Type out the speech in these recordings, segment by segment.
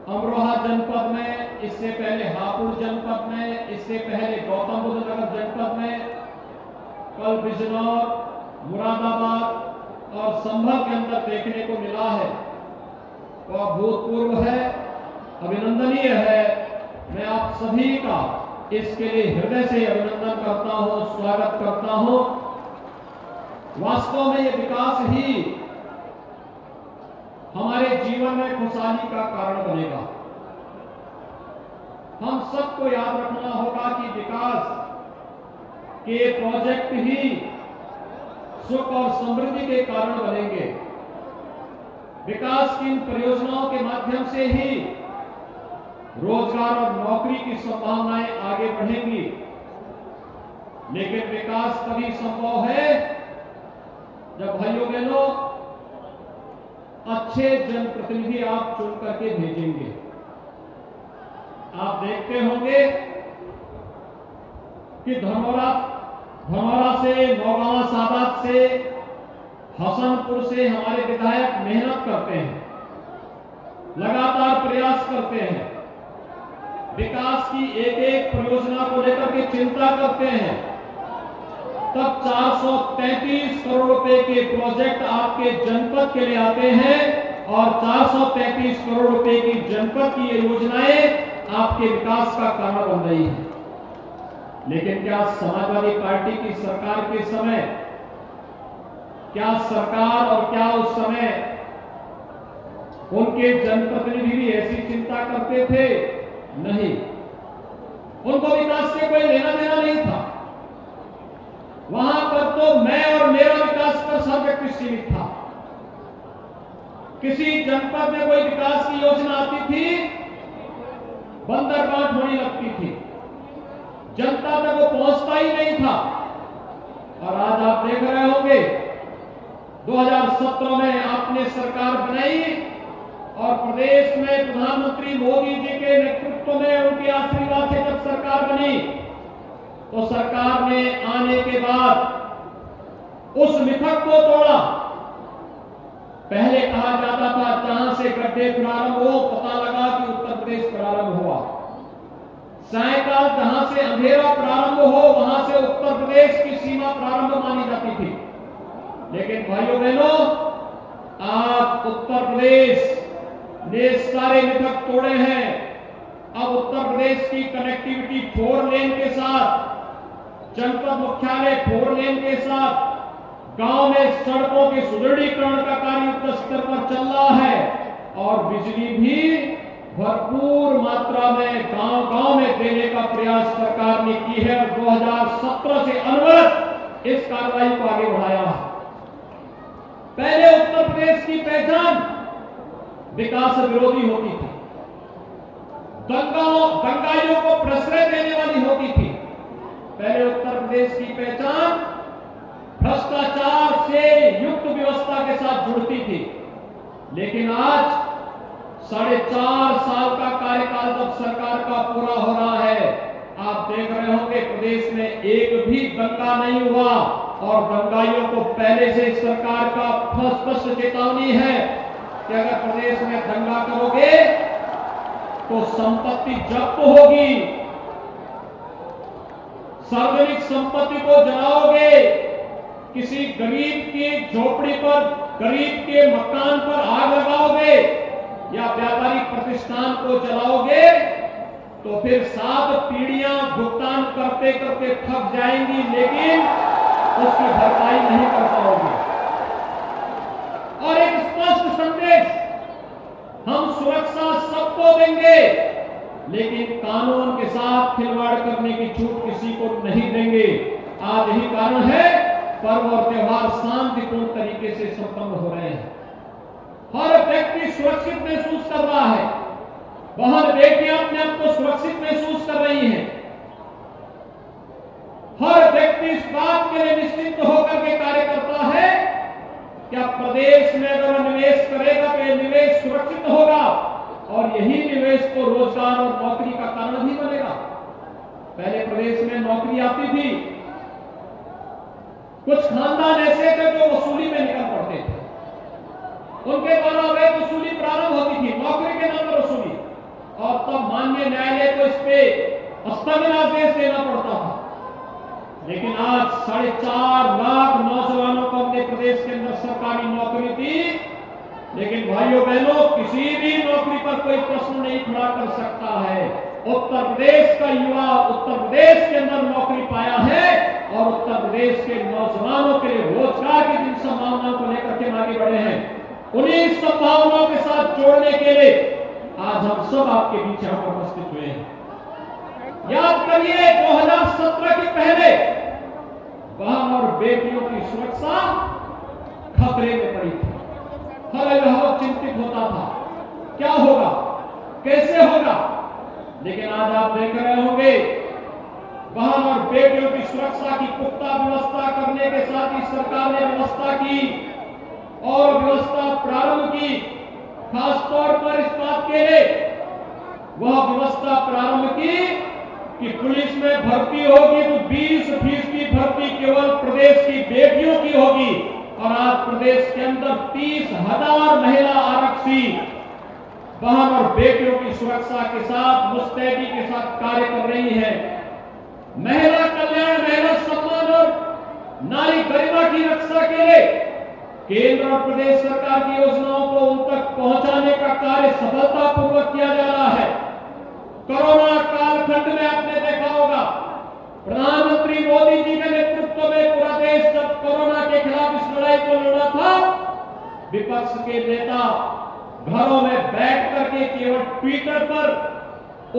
अमरोहा जनपद में, इससे पहले हापुड़ जनपद में, इससे पहले गौतम बुद्ध नगर जनपद में, कल बिजनौर, मुरादाबाद और संभल के अंदर देखने को मिला है, वह अभूतपूर्व है, अभिनंदनीय है। मैं आप सभी का इसके लिए हृदय से अभिनंदन करता हूं, स्वागत करता हूं। वास्तव में ये विकास ही हमारे जीवन में खुशहाली का कारण बनेगा। हम सबको याद रखना होगा कि विकास के प्रोजेक्ट ही सुख और समृद्धि के कारण बनेंगे। विकास की इन परियोजनाओं के माध्यम से ही रोजगार और नौकरी की संभावनाएं आगे बढ़ेंगी। लेकिन विकास तभी संभव है जब भाइयों बहनों अच्छे जनप्रतिनिधि आप चुन करके भेजेंगे। आप देखते होंगे कि धनौरा से, नौगांवा सादात से, हसनपुर से हमारे विधायक मेहनत करते हैं, लगातार प्रयास करते हैं, विकास की एक एक परियोजना को लेकर के चिंता करते हैं। तब 433 करोड़ रुपए के प्रोजेक्ट आपके जनपद के लिए आते हैं और 433 करोड़ रुपए की जनपद की ये योजनाएं आपके विकास का कारण बन रही है। लेकिन क्या समाजवादी पार्टी की सरकार के समय, क्या सरकार और क्या उस समय उनके जनप्रतिनिधि भी ऐसी चिंता करते थे? नहीं, उनको विकास से कोई लेना देना नहीं था। वहां पर तो मैं और मेरा विकास पर सब व्यक्ति सीमित था। किसी जनपद में कोई विकास की योजना आती थी, बंदरगांठ होने लगती थी, जनता तक वो पहुंचता ही नहीं था। और आज आप देख रहे होंगे 2017 में आपने सरकार बनाई और प्रदेश में प्रधानमंत्री मोदी जी के नेतृत्व में, उनके आशीर्वाद से जब सरकार बनी तो सरकार ने आने के बाद उस मिथक को तोड़ा। पहले कहा जाता था जहां से गड्ढे प्रारंभ हो पता लगा कि उत्तर प्रदेश प्रारंभ हुआ। सायकाल जहां से अंधेरा प्रारंभ हो वहां से उत्तर प्रदेश की सीमा प्रारंभ मानी जाती थी। लेकिन भाइयों बहनों, आज उत्तर प्रदेश ने सारे मिथक तोड़े हैं। अब उत्तर प्रदेश की कनेक्टिविटी 4 लेन के साथ, जनपद मुख्यालय 4 लेन के साथ, गांव में सड़कों के सुदृढ़ीकरण का कार्य युद्ध स्तर पर चल रहा है और बिजली भी भरपूर मात्रा में गांव गांव में देने का प्रयास सरकार ने की है और 2017 से अनवरत इस कार्रवाई को आगे बढ़ाया है। पहले उत्तर प्रदेश की पहचान विकास विरोधी होती थी, दंगाइयों को प्रश्रय देने वाली होती थी। पहले उत्तर प्रदेश की पहचान भ्रष्टाचार से युक्त व्यवस्था के साथ जुड़ती थी। लेकिन आज 4.5 साल का कार्यकाल जब सरकार का पूरा हो रहा है, आप देख रहे होंगे प्रदेश में एक भी दंगा नहीं हुआ और दंगाइयों को पहले से सरकार का स्पष्ट चेतावनी है कि अगर प्रदेश में दंगा करोगे तो संपत्ति जब्त होगी, सार्वजनिक संपत्ति को जलाओगे, किसी गरीब की झोपड़ी पर, गरीब के मकान पर आग लगाओगे या व्यापारिक प्रतिष्ठान को जलाओगे तो फिर 7 पीढ़ियां भुगतान करते करते थक जाएंगी, लेकिन उसकी भरपाई नहीं कर पाओगे। और एक स्पष्ट संदेश, हम सुरक्षा सबको देंगे लेकिन कानून के साथ खिलवाड़ करने की छूट किसी को नहीं देंगे। आज यही कारण है पर्व और त्योहार शांतिपूर्ण तरीके से संपन्न हो रहे हैं। हर व्यक्ति सुरक्षित महसूस कर रहा है, बहन बेटियां अपने आप को सुरक्षित महसूस कर रही हैं। हर व्यक्ति इस बात के लिए निश्चित होकर के कार्य करता है कि अब प्रदेश में अगर निवेश करेगा तो यह निवेश सुरक्षित होगा और यही निवेश को रोजगार और नौकरी का कारण भी बनेगा। पहले प्रदेश में नौकरी आती थी, कुछ खानदान ऐसे थे जो वसूली में निकल पड़ते थे, उनके द्वारा अवैध वसूली प्रारंभ होती थी, नौकरी के नाम पर वसूली। माननीय न्यायालय को इस पे स्थगनादेश देना पड़ता था। लेकिन आज 4.5 लाख नौजवानों को अपने प्रदेश के अंदर सरकारी नौकरी दी। लेकिन भाइयों बहनों, किसी भी नौकरी पर कोई प्रश्न नहीं खड़ा कर सकता है। उत्तर प्रदेश का युवा उत्तर प्रदेश के अंदर नौकरी पाया है और उत्तर प्रदेश के नौजवानों के लिए रोजगार की जिन संभावनाओं को लेकर के आगे बढ़े हैं, उन्हीं संभावनाओं के साथ जोड़ने के लिए आज हम सब आपके बीच यहां पर उपस्थित हुए हैं। याद करिए 2017 के पहले बहन और बेटियों की सुरक्षा खतरे में पड़ी थी। हर अभिभावक चिंतित होता था, क्या होगा, कैसे होगा। लेकिन आज आप देख रहे होंगे बहन और बेटियों की सुरक्षा की पुख्ता व्यवस्था करने के साथ ही सरकार ने व्यवस्था की और व्यवस्था प्रारंभ की। खासतौर पर इस बात के लिए वह व्यवस्था प्रारंभ की कि पुलिस में भर्ती होगी तो 20% भर्ती केवल प्रदेश की बेटियों की होगी। और आज प्रदेश के अंदर 30,000 महिला आरक्षी बहन और बेटियों की सुरक्षा के साथ मुस्तैदी के साथ कार्य कर रही है। महिला कल्याण, महिला सम्मान और नारी गरिमा की रक्षा के लिए केंद्र और प्रदेश सरकार की योजनाओं को उन तक पहुंचाने का कार्य सफलतापूर्वक किया जा रहा है। कोरोना कालखंड में आपने देखा होगा प्रधानमंत्री मोदी जी के नेतृत्व में पूरा देश जब कोरोना के खिलाफ इस लड़ाई को लड़ा था, विपक्ष के नेता घरों में बैठ करके केवल ट्विटर पर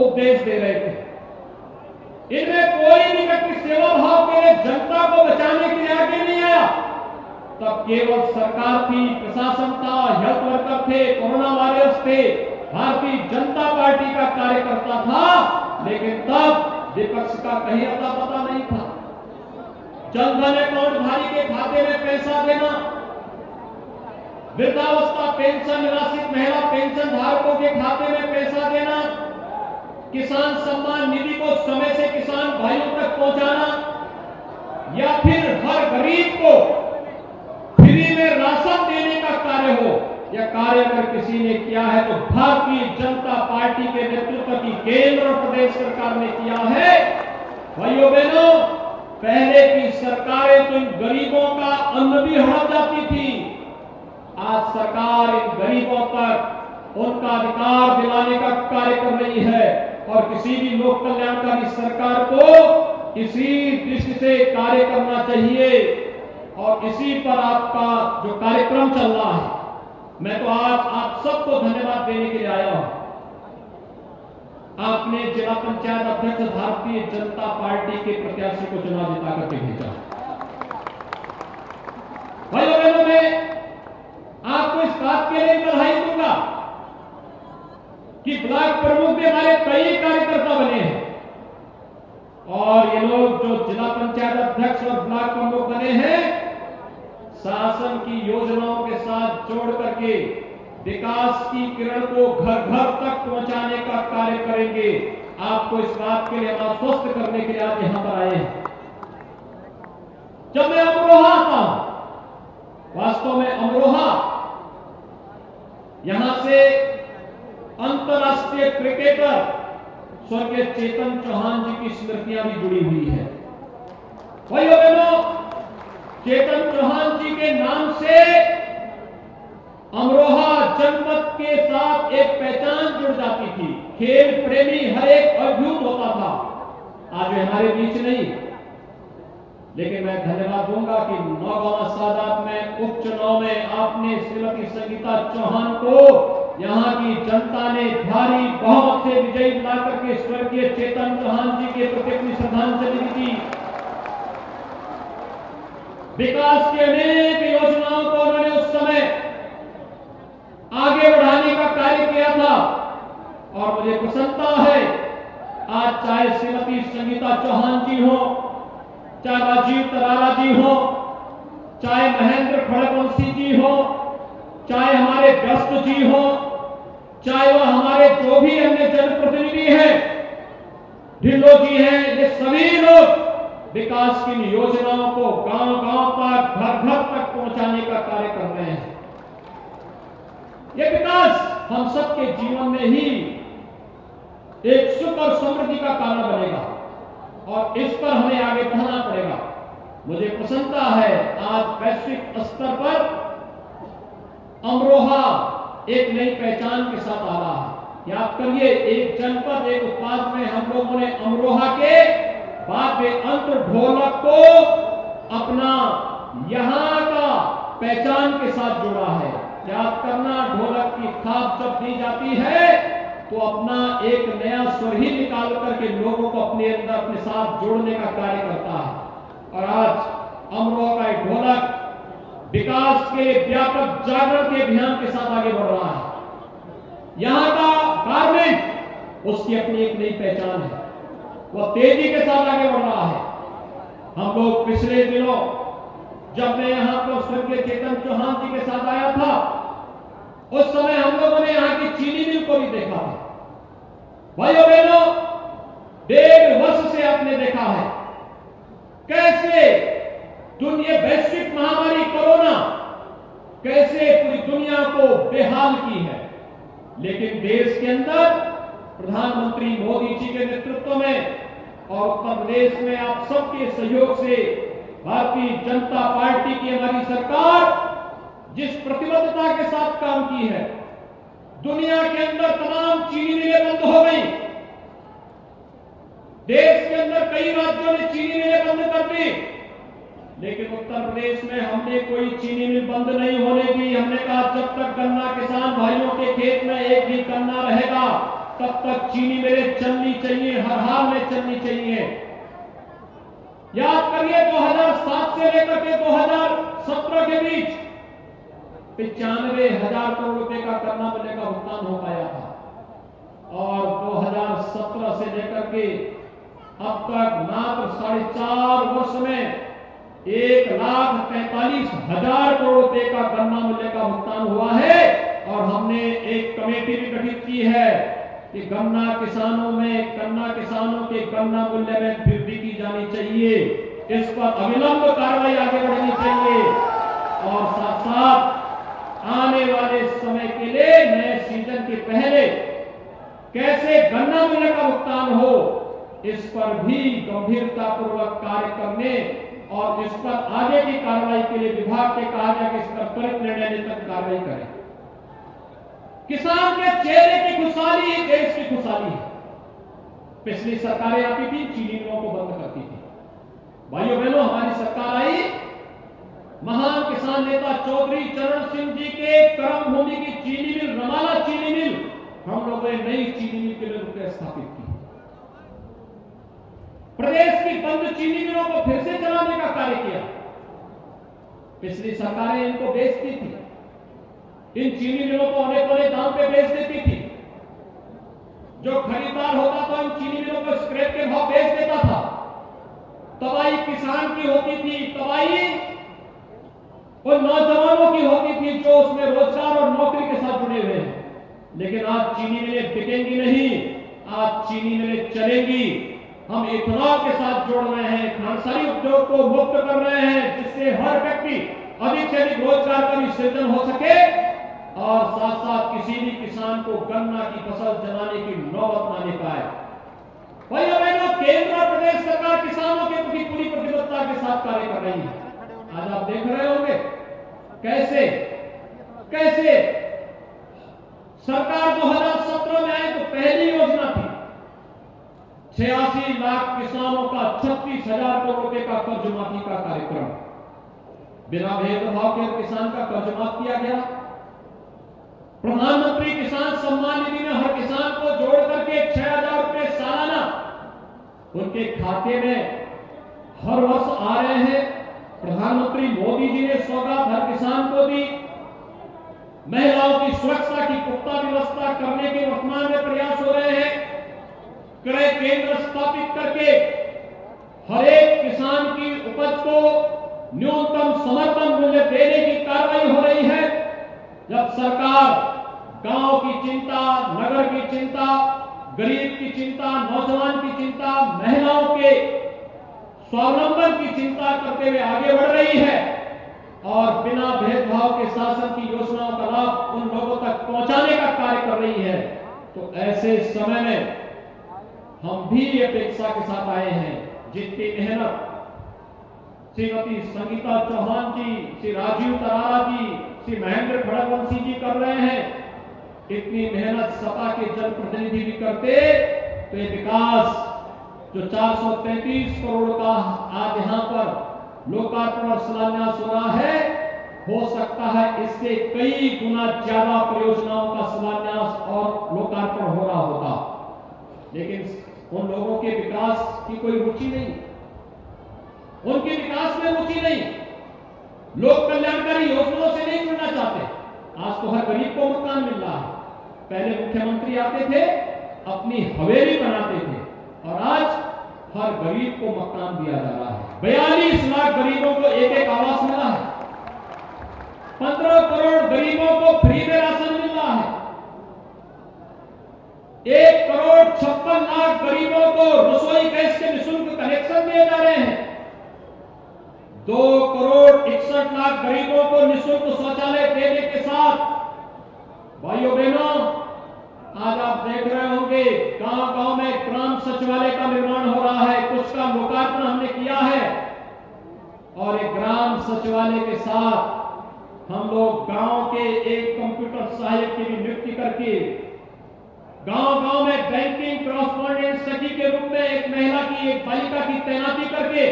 उपदेश दे रहे थे। इनमें कोई भी व्यक्ति सेवा भाव के लिए जनता को बचाने के लिए आगे नहीं आया। तब केवल सरकार थी, प्रशासन था, हेल्थ वर्कर थे, कोरोना वॉरियर्स थे, भारतीय जनता पार्टी का कार्यकर्ता था। लेकिन तब विपक्ष का कहीं अता पता नहीं था। जनधन अकाउंटधारी के खाते में पैसा देना, वृद्धावस्था पेंशन, निराश्रित महिला पेंशन धारकों के खाते में पैसा देना, किसान सम्मान निधि को समय से किसान भाइयों तक पहुंचाना, या फिर हर गरीब को फ्री में राशन देने का कार्य हो, यह कार्य अगर किसी ने किया है तो भारतीय जनता पार्टी के नेतृत्व की केंद्र और प्रदेश सरकार ने किया है। भाइयों बहनों, पहले की सरकारें तो इन गरीबों का अन्न भी हड़प जाती थी। आज सरकार इन गरीबों तक उनका अधिकार दिलाने का कार्य कर रही है और किसी भी लोक कल्याणकारी सरकार को इसी दृष्टि से कार्य करना चाहिए और इसी पर आपका जो कार्यक्रम चल रहा है, मैं तो आज आप सबको धन्यवाद देने के लिए आया हूं। आपने जिला पंचायत अध्यक्ष भारतीय जनता पार्टी के प्रत्याशी को चुनाव जिता करके भेजा। भाइयों बहनों, मैं आपको इस बात के लिए बधाई दूंगा कि ब्लॉक प्रमुख भी हमारे कई कार्यकर्ता बने हैं और ये लोग जो जिला पंचायत अध्यक्ष और ब्लॉक प्रमुख बने हैं, शासन की योजनाओं के साथ जोड़ करके विकास की किरण को घर घर तक पहुंचाने का कार्य करेंगे। आपको इस बात के लिए हम आश्वस्त करने के लिए आज यहां पर आए हैं। जब मैं अमरोहा आता हूं, वास्तव में अमरोहा यहां से अंतर्राष्ट्रीय क्रिकेटर स्वर्गीय चेतन चौहान जी की स्मृतियां भी जुड़ी हुई है। भाइयों बहनों, चेतन चौहान जी के नाम से अमरोहा जनपद के साथ एक पहचान जुड़ जाती थी। खेल प्रेमी हर एक अद्भुत होता था। आज वे हमारे बीच नहीं, लेकिन मैं धन्यवाद दूंगा कि नौगांव सादात में उपचुनाव में आपने श्रीमती संगीता चौहान को यहां की जनता ने भारी बहुमत से विजयी बनाकर के स्वर्गीय चेतन चौहान जी के प्रति अपनी श्रद्धांजलि दी। विकास की अनेक योजनाओं को उन्होंने उस समय आगे बढ़ाने का कार्य किया था और मुझे प्रसन्नता है आज चाहे श्रीमती संगीता चौहान जी हो, चाहे राजीव तरारा जी हो, चाहे महेंद्र खड़गवंशी जी हो, चाहे हमारे व्यस्त जी हो, चाहे वह हमारे जो भी अन्य जनप्रतिनिधि हैं, ढिल्लो जी हैं, ये सभी लोग विकास की योजनाओं को गांव-गांव तक, घर-घर तक पहुंचाने का कार्य कर रहे हैं। ये विकास हम सबके जीवन में ही एक सुख और समृद्धि का कारण बनेगा और इस पर हमें आगे बढ़ना पड़ेगा। मुझे प्रसन्नता है आज वैश्विक स्तर पर अमरोहा एक नई पहचान के साथ आ रहा है। याद करिए, एक जनपद एक उत्पाद में हम लोगों ने अमरोहा के वाद्य यंत्र ढोलक को अपना यहां का पहचान के साथ जोड़ा है। याद करना, ढोलक की थाप जब दी जाती है तो अपना एक नया स्वर ही निकाल करके लोगों को अपने अंदर अपने साथ जोड़ने का कार्य करता है। और आज अमरोहा का एक ढोलक विकास के व्यापक जागरण के अभियान के साथ आगे बढ़ रहा है। यहां का गारमेंट उसकी अपनी एक नई पहचान है, वह तेजी के साथ आगे बढ़ रहा है। हम लोग पिछले दिनों जब मैं यहां पर स्वर्गीय चेतन चौहान जी के साथ आया था, उस समय हम लोगों ने यहां की चीनी मिल को भी देखा था। भाइयों बहनों, 1.5 वर्ष से आपने देखा है कैसे दुनिया वैश्विक महामारी कोरोना कैसे पूरी दुनिया को बेहाल की है, लेकिन देश के अंदर प्रधानमंत्री मोदी जी के नेतृत्व में और उत्तर प्रदेश में आप सबके सहयोग से भारतीय जनता पार्टी की हमारी सरकार जिस प्रतिबद्धता के साथ काम की है, दुनिया के अंदर तमाम चीनी मिलें बंद हो गई। देश के अंदर कई राज्यों ने चीनी मिलें बंद कर दी, लेकिन उत्तर प्रदेश में हमने कोई चीनी मिल बंद नहीं होने दी। हमने कहा जब तक गन्ना किसान भाइयों के खेत में एक भी गन्ना रहेगा तब तक चीनी मिलें चलनी चाहिए, हर हाल में चलनी चाहिए। याद करिए, 2007 से लेकर के 2017 के बीच 95,000 करोड़ रुपए का गन्ना मिले का भुगतान हो पाया था और 2017 से लेकर के अब तक मात्र 4.5 वर्ष में 1,43,000 करोड़ रुपए का गन्ना मूल्य का भुगतान हुआ है। और हमने एक कमेटी भी गठित की है कि गन्ना किसानों के गन्ना मूल्य में वृद्धि की जानी चाहिए, इस पर अविलंब कार्रवाई आगे बढ़नी चाहिए और साथ साथ आने वाले समय के लिए नए सीजन के पहले कैसे गन्ना मूल्य का भुगतान हो, इस पर भी गंभीरतापूर्वक कार्य करने और इस पर आगे की कार्रवाई के लिए विभाग के कहा गया कि इस पर त्वरित निर्णय लेकर कार्रवाई करें। किसान के चेहरे की खुशहाली ही देश की खुशहाली है। पिछली सरकारें आती थी, चीनी मिलों को बंद करती थी। भाइयों बहनों, हमारी सरकार आई, महान किसान नेता चौधरी चरण सिंह जी के कर्म भूमि की चीनी मिल, रमाला चीनी मिल, हम लोगों ने नई चीनी मिल के लिए स्थापित की। प्रदेश की बंद चीनी मिलों को फिर से चलाने का कार्य किया। पिछली सरकारें इनको बेचती थी, इन चीनी मिलों को औने पौने दाम पे बेच देती थी। जो खरीदार होता था इन चीनी मिलों को स्क्रैप के भाव बेच देता था। तबाही किसान की होती थी, तबाही और नौजवानों की होती थी जो उसमें रोजगार और नौकरी के साथ जुड़े हुए हैं। लेकिन आज चीनी मिलें बिकेंगी नहीं, आज चीनी मिलें चलेंगी। हम इथेनॉल के साथ जोड़ रहे हैं, खानसारी उद्योग को मुक्त कर रहे हैं, जिससे हर व्यक्ति अधिक से अधिक रोजगार का भी सृजन हो सके और साथ साथ किसी भी किसान को गन्ना की फसल जलाने की नौबत ना ले पाए। भाइयों बहनों, केंद्र और प्रदेश सरकार किसानों के प्रति पूरी प्रतिबद्धता के साथ कार्य कर रही है। आज आप देख रहे होंगे कैसे सरकार 2017 में आई तो पहली योजना थी 86 लाख किसानों का 36,000 करोड़ रुपए का कर्ज माफी का कार्यक्रम। बिना भेदभाव के किसान का कर्ज माफ किया गया। प्रधानमंत्री किसान सम्मान निधि में हर किसान को जोड़ करके 6,000 रुपए सालाना उनके खाते में हर वर्ष आ रहे हैं। प्रधानमंत्री मोदी जी ने सौगात हर किसान को दी। महिलाओं की सुरक्षा की पुख्ता व्यवस्था करने के वर्तमान में प्रयास हो रहे हैं। क्रय केंद्र स्थापित करके हर एक किसान की उपज को न्यूनतम समर्थन मूल्य देने की कार्रवाई हो रही है। जब सरकार गांव की चिंता, नगर की चिंता, गरीब की चिंता, नौजवान की चिंता, महिलाओं के स्वावलंबन की चिंता करते हुए आगे बढ़ रही है और बिना भेदभाव के शासन की योजनाओं का लाभ उन लोगों तक पहुंचाने का कार्य कर रही है, तो ऐसे समय में हम भी अपेक्षा के साथ आए हैं, जितनी मेहनत श्रीमती संगीता चौहान जी, श्री राजीव तरारा जी, श्री महेंद्र खड़गवंशी जी कर रहे हैं, इतनी मेहनत सपा के जनप्रतिनिधि भी करते तो ये विकास जो 433 करोड़ का आज यहां पर लोकार्पण और शिलान्यास हो रहा है, हो सकता है इससे कई गुना ज्यादा परियोजनाओं का शिलान्यास और लोकार्पण हो रहा होता, लेकिन उन लोगों के विकास की कोई रुचि नहीं, उनके विकास में रुचि नहीं, लोक कल्याणकारी योजनाओं से नहीं जुड़ना चाहते। आज तो हर गरीब को मकान मिल रहा है, पहले मुख्यमंत्री आते थे अपनी हवेली बनाते थे और आज हर गरीब को मकान दिया जा रहा है। 42 लाख गरीबों को एक एक आवास मिला है, 15 करोड़ गरीबों को फ्री में राशन मिल रहा है, 1 करोड़ 56 लाख गरीबों को रसोई गैस के निःशुल्क कनेक्शन दिए जा रहे हैं, 2 करोड़ 61 लाख गरीबों को निःशुल्क शौचालय देने के साथ भाइयों बहनों, आज आप देख रहे होंगे गांव-गांव में ग्राम सचिवालय का निर्माण हो रहा है, कुछ का लोकार्पण हमने किया है और एक ग्राम सचिवालय के साथ हम लोग गांव के एक कंप्यूटर सहायक की भी नियुक्ति करके गांव-गांव में बैंकिंग क्रॉसपोंडेंट सखी के रूप में एक महिला की, एक बालिका की तैनाती करके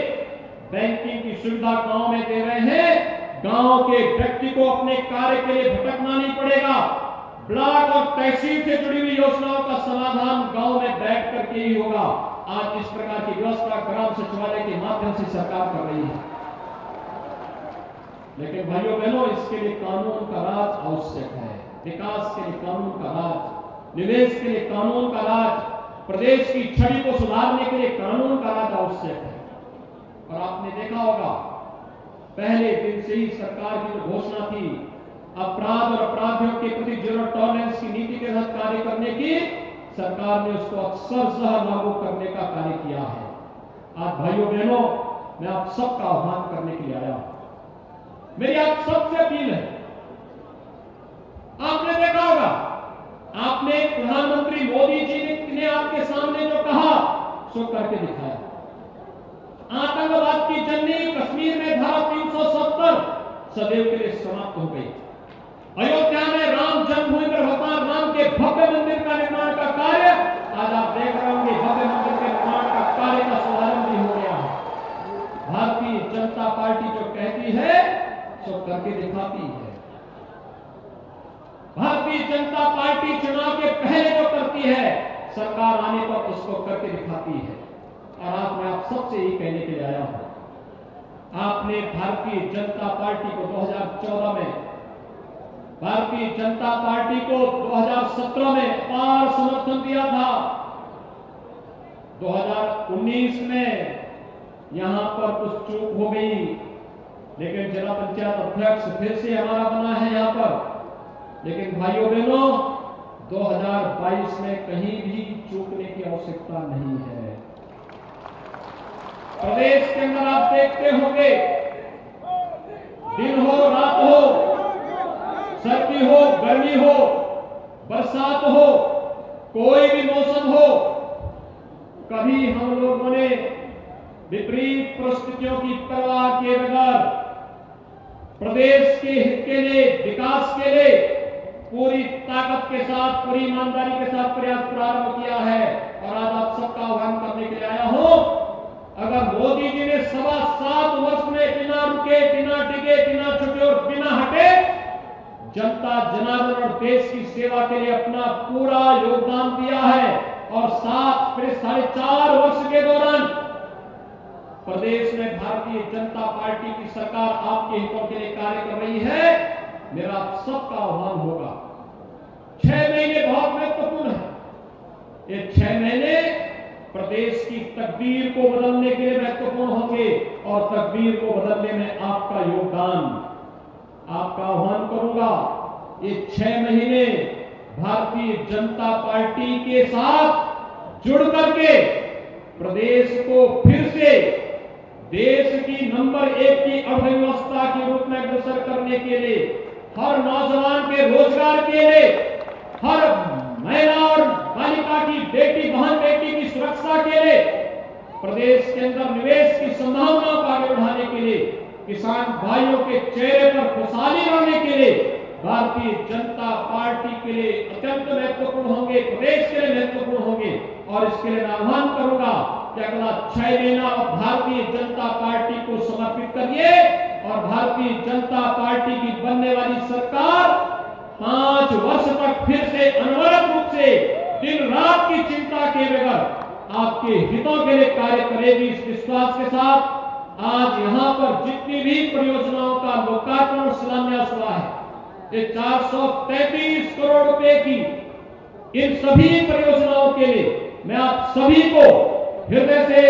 बैंकिंग की सुविधा गांव में दे रहे हैं। गांव के व्यक्ति को अपने कार्य के लिए भटकना नहीं पड़ेगा, ब्लॉक और तहसील से जुड़ी हुई योजनाओं का समाधान गांव में बैठ करके ही होगा। आज इस प्रकार की व्यवस्था ग्राम सचिवालय के माध्यम से सरकार कर रही है, लेकिन भाइयों बहनों, इसके लिए कानून का राज आवश्यक है। विकास के लिए कानून का राज, निवेश के लिए कानून का राज, प्रदेश की छवि को सुधारने के लिए कानून का राज आवश्यक है। और आपने देखा होगा पहले दिन से ही सरकार की जो घोषणा थी अपराध और अपराधियों के प्रति जीरो टॉलरेंस की नीति के तहत कार्य करने की, सरकार ने उसको अक्षरशः लागू करने का कार्य किया है। आज भाइयों बहनों, मैं आप सबका आह्वान करने के लिए आया हूं। मेरी आप सबसे अपील है, आपने देखा होगा, आपने प्रधानमंत्री मोदी जी ने आपके सामने जो कहा सो करके दिखाया। आतंकवाद की जंगी कश्मीर में धारा 370 सदैव के लिए समाप्त हो गई। अयोध्या में राम जन्मभूमि पर भगवान राम के भव्य मंदिर का निर्माण का कार्य, आज आप देख रहे होंगे भव्य मंदिर के निर्माण का कार्य का शुभारंभ भी हो गया है। भारतीय जनता पार्टी जो कहती है सो करके दिखाती है। भारतीय जनता पार्टी चुनाव के पहले जो करती है, सरकार आने पर उसको करके दिखाती है। और आज मैं आप सबसे यही कहने के लिए आया हूं, आपने भारतीय जनता पार्टी को 2014 में, भारतीय जनता पार्टी को 2017 में अपार समर्थन दिया था। 2019 में यहां पर कुछ चूक हो गई, लेकिन जिला पंचायत अध्यक्ष फिर से हमारा बना है यहां पर। लेकिन भाइयों बहनों, 2022 में कहीं भी चूकने की आवश्यकता नहीं है। प्रदेश के अंदर आप देखते होंगे, दिन हो रात हो, सर्दी हो गर्मी हो, बरसात हो, कोई भी मौसम हो, कभी हम लोगों ने विपरीत परिस्थितियों की परवाह किए बगैर प्रदेश के हित के लिए, विकास के लिए पूरी ताकत के साथ, पूरी ईमानदारी के साथ प्रयास प्रारंभ किया है। और आज आप सबका आह्वान करने के लिए आया हूं, अगर मोदी जी ने 7.25 वर्ष में बिना रुके, बिना डिगे, बिना झुके और बिना हटे जनता जनार्दन और देश की सेवा के लिए अपना पूरा योगदान दिया है और 4.5 वर्ष के दौरान प्रदेश में भारतीय जनता पार्टी की सरकार आपके हितों के लिए कार्य कर रही है, मेरा आप सबका आह्वान होगा। 6 महीने बहुत महत्वपूर्ण है। ये 6 महीने प्रदेश की तकदीर को बदलने के लिए महत्वपूर्ण होंगे और तकदीर को बदलने में आपका योगदान, आपका आह्वान करूंगा। ये 6 महीने भारतीय जनता पार्टी के साथ जुड़ करके प्रदेश को फिर से देश की नंबर 1 की अर्थव्यवस्था के रूप में अग्रसर करने के लिए, हर नौजवान के रोजगार के लिए, हर महिला और बालिका की, बेटी बहन बेटी की सुरक्षा के लिए, प्रदेश के अंदर निवेश की संभावनाओं को आगे बढ़ाने के लिए, किसान भाइयों के चेहरे पर खुशहाली लाने के लिए भारतीय जनता पार्टी के लिए अत्यंत महत्वपूर्ण होंगे, प्रदेश के लिए महत्वपूर्ण होंगे। और इसके लिए मैं आह्वान करूंगा कि अगला 6 महीना भारतीय जनता पार्टी को समर्पित करिए और भारतीय जनता पार्टी की बनने वाली सरकार 5 वर्ष तक फिर से अनवरत रूप से दिन रात की चिंता किए बगैर आपके हितों के लिए कार्य करेगी। इस विश्वास के साथ आज यहां पर जितनी भी परियोजनाओं का लोकार्पण और शिलान्यास हुआ है, ये 433 करोड़ रुपए की इन सभी परियोजनाओं के लिए मैं आप सभी को हृदय से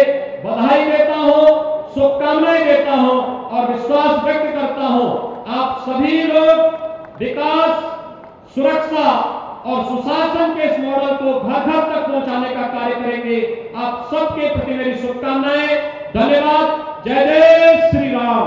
बधाई देता हूं, शुभकामनाएं देता हूं और विश्वास व्यक्त करता हूं आप सभी लोग विकास, सुरक्षा और सुशासन के इस मॉडल को घर घर तक पहुंचाने का कार्य करेंगे। आप सबके प्रति मेरी शुभकामनाएं। धन्यवाद। जय जय श्री राम।